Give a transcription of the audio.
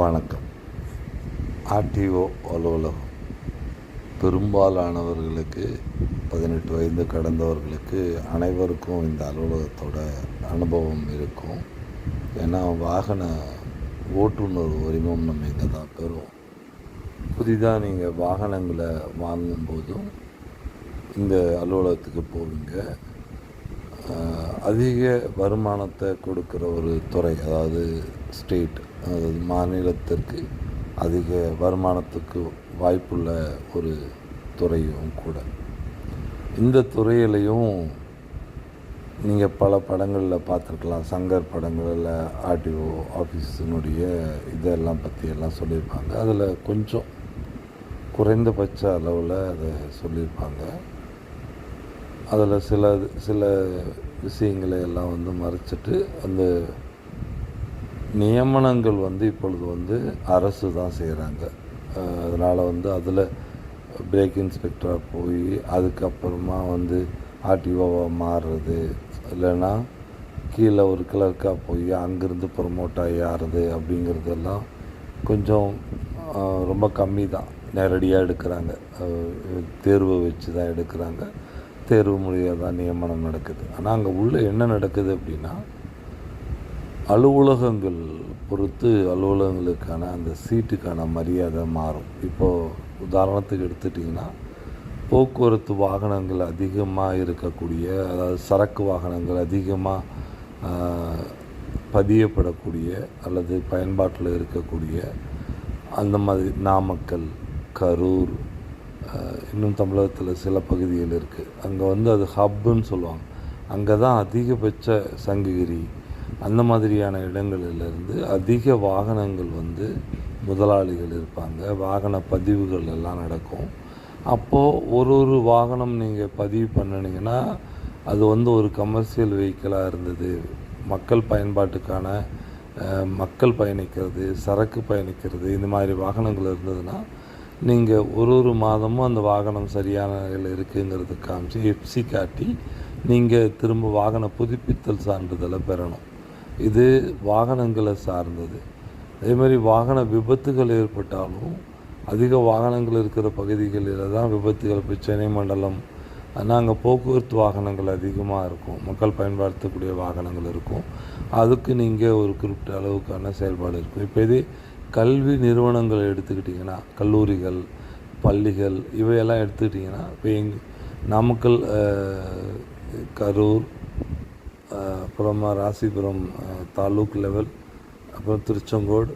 வணக்கம். ஆர்டிஓ அலுவலகம் பெரும்பாலானவர்களுக்கு 18 வயது கடந்தவர்களுக்கு அனைவருக்கும் இந்த அலுவலகத்தோட அனுபவம் இருக்கும். ஏன்னா வாகன ஓட்டுநர் உரிமம் நம்ம இங்கே தான் பெறுவோம். புதிதாக நீங்கள் வாகனங்களை வாங்கும்போதும் இந்த அலுவலகத்துக்கு போவீங்க. அதிக வருமானத்தை கொடுக்குற ஒரு துறை, அதாவது ஸ்டேட், அதாவது மாநிலத்திற்கு அதிக வருமானத்துக்கு வாய்ப்புள்ள ஒரு துறையும் கூட. இந்த துறையிலையும் நீங்கள் பல படங்களில் பார்த்துருக்கலாம். சங்கர் படங்களில் ஆர்டிஓ ஆஃபீஸினுடைய இதெல்லாம் பற்றியெல்லாம் சொல்லியிருப்பாங்க. அதில் கொஞ்சம் குறைந்தபட்ச அளவில் அதை சொல்லியிருப்பாங்க. அதில் சில விஷயங்களை எல்லாம் மறைச்சிட்டு அந்த நியமனங்கள் இப்பொழுது அரசு தான் செய்கிறாங்க. அதனால் அதில் பிரேக் இன்ஸ்பெக்டராக போய் அதுக்கப்புறமா ஆர்டிஓவாக மாறுறது, இல்லைன்னா கீழே ஒரு கிளர்க்காக போய் அங்கேருந்து ப்ரொமோட் ஆகி ஆறுது அப்படிங்கிறதெல்லாம் கொஞ்சம் ரொம்ப கம்மி தான். நேரடியாக எடுக்கிறாங்க, தேர்வை வச்சு தான் எடுக்கிறாங்க. தேர்வு மொழியாக தான் நியமனம் நடக்குது. ஆனால் அங்கே உள்ள என்ன நடக்குது அப்படின்னா, அலுவலகங்கள் பொறுத்து அலுவலகங்களுக்கான அந்த சீட்டுக்கான மரியாதை மாறும். இப்போது உதாரணத்துக்கு எடுத்துட்டிங்கன்னா, போக்குவரத்து வாகனங்கள் அதிகமாக இருக்கக்கூடிய, அதாவது சரக்கு வாகனங்கள் அதிகமாக பதியப்படக்கூடிய அல்லது பயன்பாட்டில் இருக்கக்கூடிய அந்த மாதிரி நாமக்கல், கரூர், இன்னும் தமிழகத்தில் சில பகுதிகள் இருக்குது. அங்கே அது ஹப்புன்னு சொல்லுவாங்க. அங்கே தான் அதிகபட்ச சங்ககிரி அந்த மாதிரியான இடங்களிலிருந்து அதிக வாகனங்கள் முதலாளிகள் இருப்பாங்க. வாகன பதிவுகள் எல்லாம் நடக்கும். அப்போது ஒரு வாகனம் நீங்கள் பதிவு பண்ணினீங்கன்னா அது ஒரு கமர்ஷியல் வெஹிக்கிளாக இருந்தது, மக்கள் பயன்பாட்டுக்கான, மக்கள் பயணிக்கிறது, சரக்கு பயணிக்கிறது, இந்த மாதிரி வாகனங்கள் இருந்ததுன்னா நீங்கள் ஒரு மாதமும் அந்த வாகனம் சரியான நிலையில் இருக்குங்கிறது காமிச்சு எஃப்சி காட்டி நீங்கள் திரும்ப வாகன புதுப்பித்தல் சான்றிதழை பெறணும். இது வாகனங்களை சார்ந்தது. அதேமாதிரி வாகன விபத்துகள் ஏற்பட்டாலும் அதிக வாகனங்கள் இருக்கிற பகுதிகளில் தான் விபத்துகள். இப்போ சென்னை மண்டலம், ஆனால் அங்கே போக்குவரத்து வாகனங்கள் அதிகமாக இருக்கும், மக்கள் பயன்படுத்தக்கூடிய வாகனங்கள் இருக்கும். அதுக்கு நீங்கள் ஒரு குறிப்பிட்ட அளவுக்கான செயல்பாடு இருக்கும். இப்போ இதே கல்வி நிறுவனங்கள் எடுத்துக்கிட்டிங்கன்னா, கல்லூரிகள், பள்ளிகள், இவையெல்லாம் எடுத்துக்கிட்டிங்கன்னா, இப்போ நாமக்கல், கரூர், அப்புறமா ராசிபுரம் தாலுக் லெவல், அப்புறம் திருச்செங்கோடு,